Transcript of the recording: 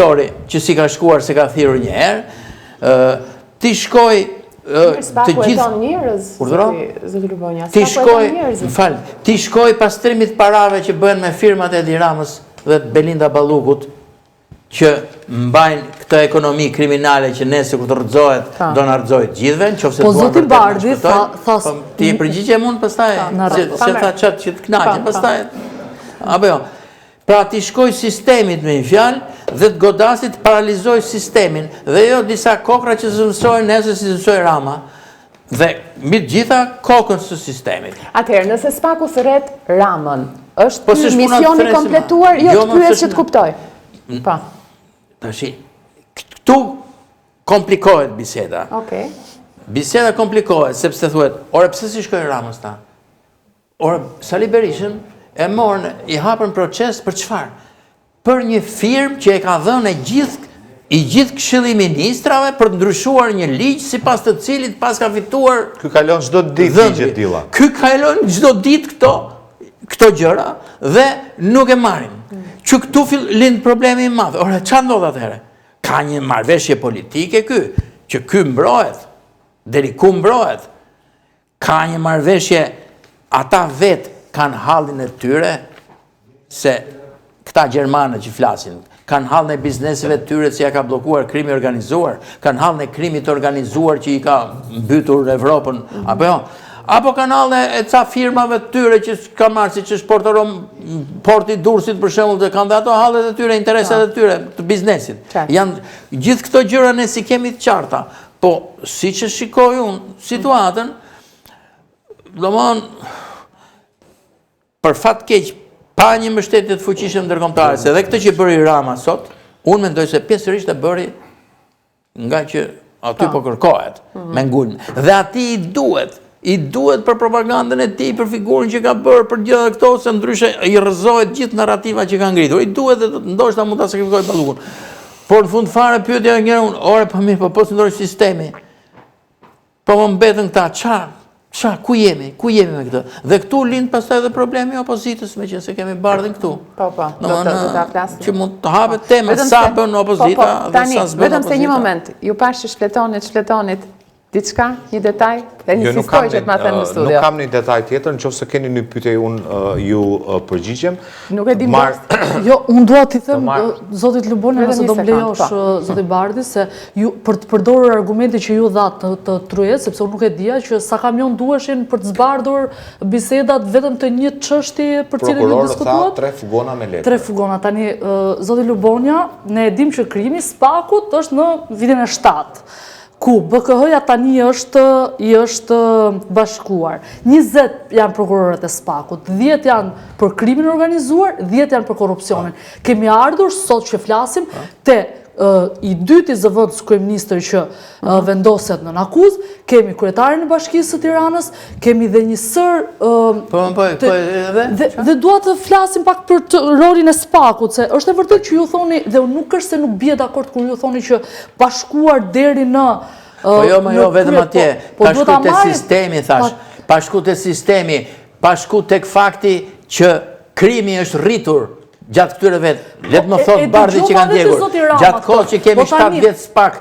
që si ka shkuar se ka thirrur një herë, ti shkoj të gjithë ti shkoj pastrimit parave që bëhen me firmat e Edi Ramës dhe Belinda Ballukut që mbajnë këtë ekonomi kriminale që nesër kur të rrëzohet do na rrëzojë gjithëve, nëse po zoti Bardhi thos ti e përgjigje mund pastaj se tha çat që të kënaqen pastaj apo jo. Pra ti shkoj sistemit me një fjalë dhe të godasit paralizoj sistemin dhe jo disa kokra që zëvendësojnë nesër si zëvendësoi Rama dhe mbi të gjitha kokën së sistemit. Atëherë, nëse SPAK-u thret Ramën, është ky misioni kompletuar, jo të pyes që të kuptoj. Pa. Tashi, këtu komplikohet biseda. Okej. Biseda komplikohet sepse thuhet, ore pse si shkojnë Ramës ta? Ore Sali Berishën e morën, i hapën proces për çfarë? Për një firmë që e ka dhënë i gjithë Këshilli i Ministrave për të ndryshuar një ligj sipas të cilit pas ka fituar. Ky kalon çdo ditë ligje të tilla. Ky kalon çdo ditë këto gjëra dhe nuk e marrin. Që këtu lind problemi i madh. Ora çfarë ndodh atëherë? Ka një marrëveshje politike që ky mbrohet. Deri ku mbrohet? Ka një marrëveshje, ata vetë kanë hallin e tyre se këta Gjermanët që flasin, kanë hallin e bizneseve të tyre që ja ka bllokuar krimi organizuar, kanë hallin e krimit organizuar që i ka mbytur Evropën, apo jo? Apo kanë hallin e ca firmave të tyre që ka marrë siç është Porti Durrësit për shembull, dhe kanë dhe ato hallet e tyre, interesat e tyre të biznesit. Janë gjithë këto gjëra ne si kemi të qarta, po siç e shikoj unë situatën, domthonë për fat keq pa një mbështetje të fuqishme ndërkombëtare, se edhe këtë që bëri Rama sot, unë mendoj se pjesërisht e bëri nga që aty po kërkohet me ngulm. Dhe atij i duhet për propagandën e tij, për figurën që ka bërë, për gjitha këto, se ndryshe i rrëzohet gjithë narrativa që ka ngritur. I duhet dhe ndoshta mund ta sakrifikojë Ballukun. Por në fund fare pyetja e njëra unë, ore po mirë, po si ndroi sistemi? Po më mbetën këta, ku jemi me këtë? Dhe këtu lind pastaj edhe problemi i opozitës, meqense kemi Bardhin këtu. Po, do ta flasim. Që mund të hapet tema sa bën opozita dhe sa s'bën opozita. Vetëm se një moment, ju pash që shfletonit diçka, një detaj, dhe insistoj që të ma thënë në studio. Nuk kam një detaj tjetër, nëse keni një pyetje unë ju përgjigjem. Nuk e dim jo, unë dua t'i them zotit Lubona, nëse do më lejosh zoti Bardhi, se për të përdorur argumente që ju dhatë të trujet, sepse unë nuk e dija që sa kamion duheshin për të zbardhur bisedat vetëm të një çështje për cilën ju diskutuat. Prokurori tha 3 fugona me letër. 3 fugona. Tani zoti Lubonja, ne e dim që krimi SPAK-ut është në vitin e 7. Ku BKH-ja tani i është bashkuar. 20 janë prokurorët e SPAK-ut, 10 janë për krimin organizuar, 10 janë për korrupsionin. Kemi ardhur sot që flasim te i dyti zëvendës kryeministër që vendoset në akuzë, kemi kryetarin e Bashkisë së Tiranës, kemi dhe një sër dhe dua të flasim pak për rolin e SPAK-ut, se është e vërtetë që ju thoni, dhe nuk është se nuk bie dakord kur ju thoni që bashkuar deri në po jo, vetëm atje, pa shku te sistemi, thash, pa shku te sistemi, pa shku tek fakti që krimi është rritur gjatë këtyre vetë. Letë më thotë Bardhi që kanë djegur. Gjatë kohë që kemi 7 vjetë SPAK,